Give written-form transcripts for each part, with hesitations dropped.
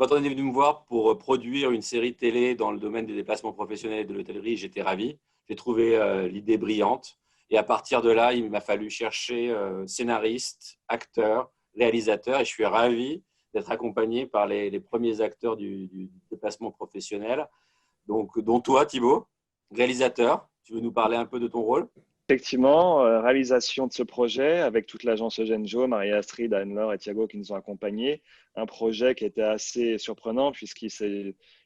quand on est venu me voir pour produire une série télé dans le domaine des déplacements professionnels et de l'hôtellerie, j'étais ravi. J'ai trouvé l'idée brillante. Et à partir de là, il m'a fallu chercher scénariste, acteur, réalisateur. Et je suis ravi d'être accompagné par les premiers acteurs du déplacement professionnel. Donc, dont toi, Thibaut, réalisateur. Tu veux nous parler un peu de ton rôle? Effectivement, réalisation de ce projet avec toute l'agence Eugène Jo, Marie-Astrid, Anne-Laure et Thiago qui nous ont accompagnés. Un projet qui était assez surprenant puisqu'il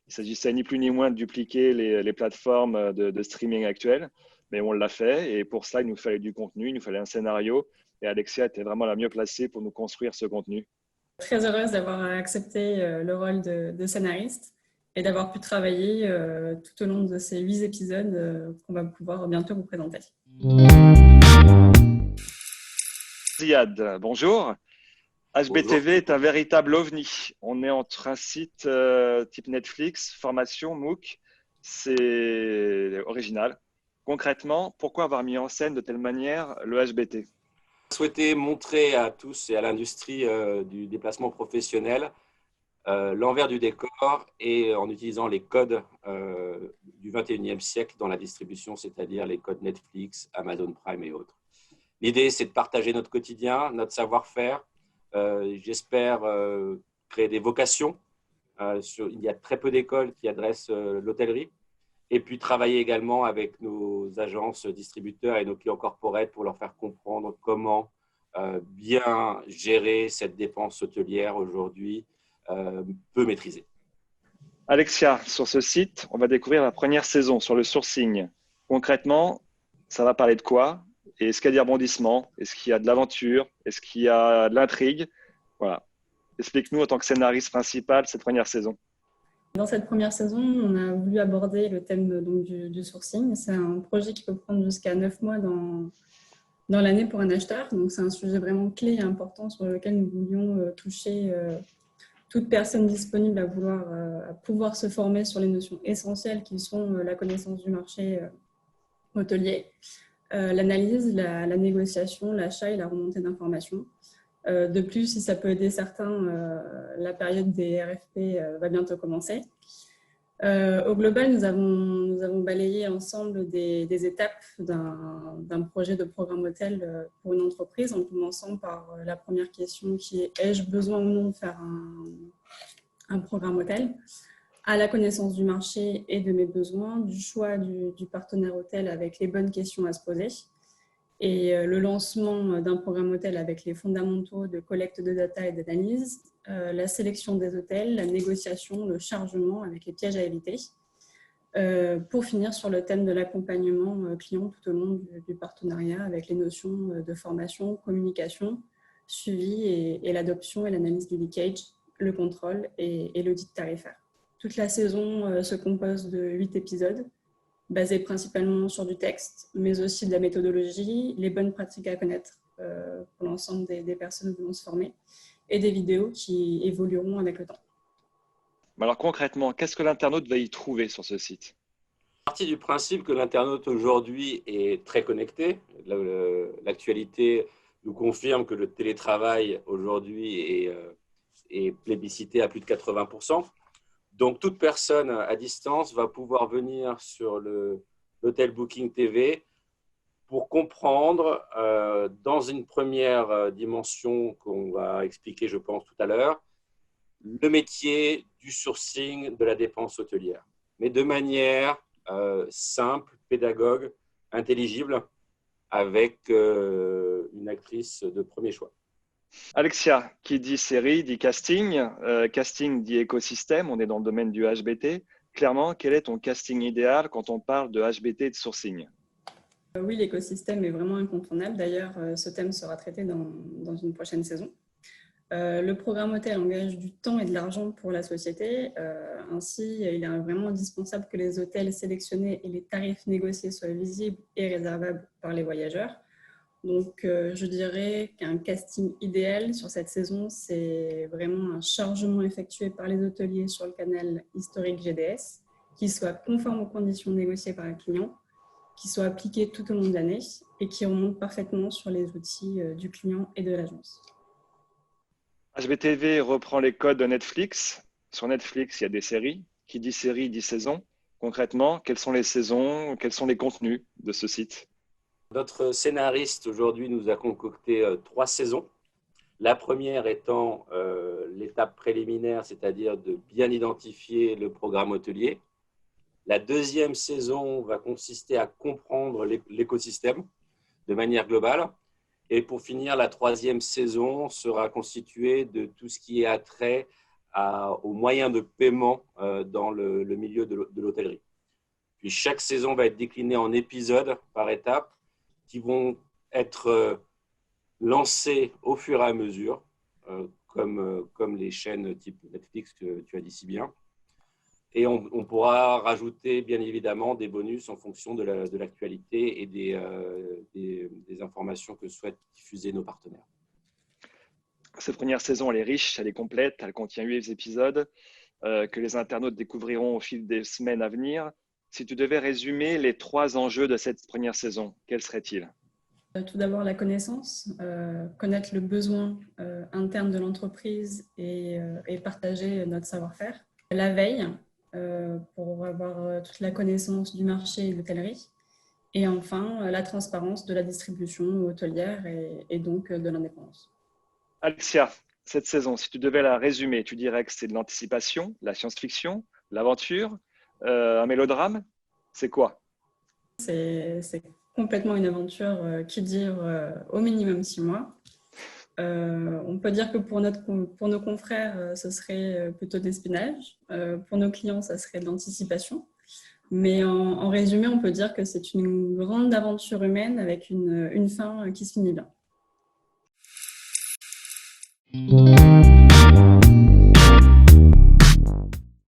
s'agissait ni plus ni moins de dupliquer les plateformes de streaming actuelles. Mais on l'a fait et pour cela, il nous fallait du contenu, il nous fallait un scénario et Alexia était vraiment la mieux placée pour nous construire ce contenu. Très heureuse d'avoir accepté le rôle de scénariste et d'avoir pu travailler tout au long de ces 8 épisodes qu'on va pouvoir bientôt vous présenter. Ziad, bonjour. HBTV est un véritable ovni. On est entre un site type Netflix, formation, MOOC. C'est original. Concrètement, pourquoi avoir mis en scène de telle manière le HBT? Souhaiter montrer à tous et à l'industrie du déplacement professionnel l'envers du décor et en utilisant les codes du 21e siècle dans la distribution, c'est-à-dire les codes Netflix, Amazon Prime et autres. L'idée, c'est de partager notre quotidien, notre savoir-faire. J'espère créer des vocations. Il y a très peu d'écoles qui adressent l'hôtellerie. Et puis travailler également avec nos agences distributeurs et nos clients corporate pour leur faire comprendre comment bien gérer cette dépense hôtelière aujourd'hui peu maîtrisée. Alexia, sur ce site, on va découvrir la première saison sur le sourcing. Concrètement, ça va parler de quoi? Et est-ce qu'il y a des rebondissements? Est-ce qu'il y a de l'aventure? Est-ce qu'il y a de l'intrigue? Voilà. Explique-nous en tant que scénariste principal cette première saison. Dans cette première saison, on a voulu aborder le thème donc, du sourcing. C'est un projet qui peut prendre jusqu'à 9 mois dans l'année pour un acheteur. Donc, c'est un sujet vraiment clé et important sur lequel nous voulions toucher toute personne disponible à pouvoir se former sur les notions essentielles qui sont la connaissance du marché hôtelier, l'analyse, la négociation, l'achat et la remontée d'informations. De plus, si ça peut aider certains, la période des RFP va bientôt commencer. Au global, nous avons balayé ensemble des étapes d'un projet de programme hôtel pour une entreprise, en commençant par la première question qui est: ai-je besoin ou non de faire un programme hôtel? À la connaissance du marché et de mes besoins, du choix du partenaire hôtel avec les bonnes questions à se poser, et le lancement d'un programme hôtel avec les fondamentaux de collecte de data et d'analyse, la sélection des hôtels, la négociation, le chargement avec les pièges à éviter, pour finir sur le thème de l'accompagnement client tout au long du partenariat avec les notions de formation, communication, suivi et l'adoption et l'analyse du leakage, le contrôle et l'audit tarifaire. Toute la saison se compose de 8 épisodes, basés principalement sur du texte, mais aussi de la méthodologie, les bonnes pratiques à connaître pour l'ensemble des personnes qui vont se former, et des vidéos qui évolueront avec le temps. Alors concrètement, qu'est-ce que l'internaute va y trouver sur ce site? Partie du principe que l'internaute aujourd'hui est très connecté. L'actualité nous confirme que le télétravail aujourd'hui est plébiscité à plus de 80%. Donc, toute personne à distance va pouvoir venir sur l'Hotel Booking TV pour comprendre, dans une première dimension qu'on va expliquer, je pense, tout à l'heure, le métier du sourcing de la dépense hôtelière, mais de manière simple, pédagogue, intelligible, avec une actrice de premier choix. Alexia, qui dit série, dit casting. Casting dit écosystème, on est dans le domaine du HBT. Clairement, quel est ton casting idéal quand on parle de HBT et de sourcing? Oui, l'écosystème est vraiment incontournable. D'ailleurs, ce thème sera traité dans une prochaine saison. Le programme hôtel engage du temps et de l'argent pour la société. Ainsi, il est vraiment indispensable que les hôtels sélectionnés et les tarifs négociés soient visibles et réservables par les voyageurs. Donc, je dirais qu'un casting idéal sur cette saison, c'est vraiment un chargement effectué par les hôteliers sur le canal historique GDS, qui soit conforme aux conditions négociées par le client, qui soit appliqué tout au long de l'année et qui remonte parfaitement sur les outils du client et de l'agence. HBTV reprend les codes de Netflix. Sur Netflix, il y a des séries. Qui dit série dit saison. Concrètement, quelles sont les saisons, quels sont les contenus de ce site? Notre scénariste aujourd'hui nous a concocté 3 saisons. La première étant l'étape préliminaire, c'est-à-dire de bien identifier le programme hôtelier. La deuxième saison va consister à comprendre l'écosystème de manière globale. Et pour finir, la troisième saison sera constituée de tout ce qui est attrait aux moyens de paiement dans le milieu de l'hôtellerie. Puis chaque saison va être déclinée en épisodes par étapes qui vont être lancés au fur et à mesure, comme les chaînes type Netflix que tu as dit si bien. Et on pourra rajouter bien évidemment des bonus en fonction de l'actualité et des informations que souhaitent diffuser nos partenaires. Cette première saison, elle est riche, elle est complète, elle contient 8 épisodes que les internautes découvriront au fil des semaines à venir. Si tu devais résumer les 3 enjeux de cette première saison, quels seraient-ils? Tout d'abord, la connaissance, connaître le besoin interne de l'entreprise et partager notre savoir-faire. La veille, pour avoir toute la connaissance du marché et de l'hôtellerie. Et enfin, la transparence de la distribution hôtelière et donc de l'indépendance. Alexia, cette saison, si tu devais la résumer, tu dirais que c'est de l'anticipation, la science-fiction, l'aventure, un mélodrame? C'est quoi? C'est complètement une aventure qui dure au minimum 6 mois. On peut dire que pour nos confrères, ce serait plutôt d'espionnage. Pour nos clients, ça serait de l'anticipation. Mais en résumé, on peut dire que c'est une grande aventure humaine avec une fin qui se finit bien.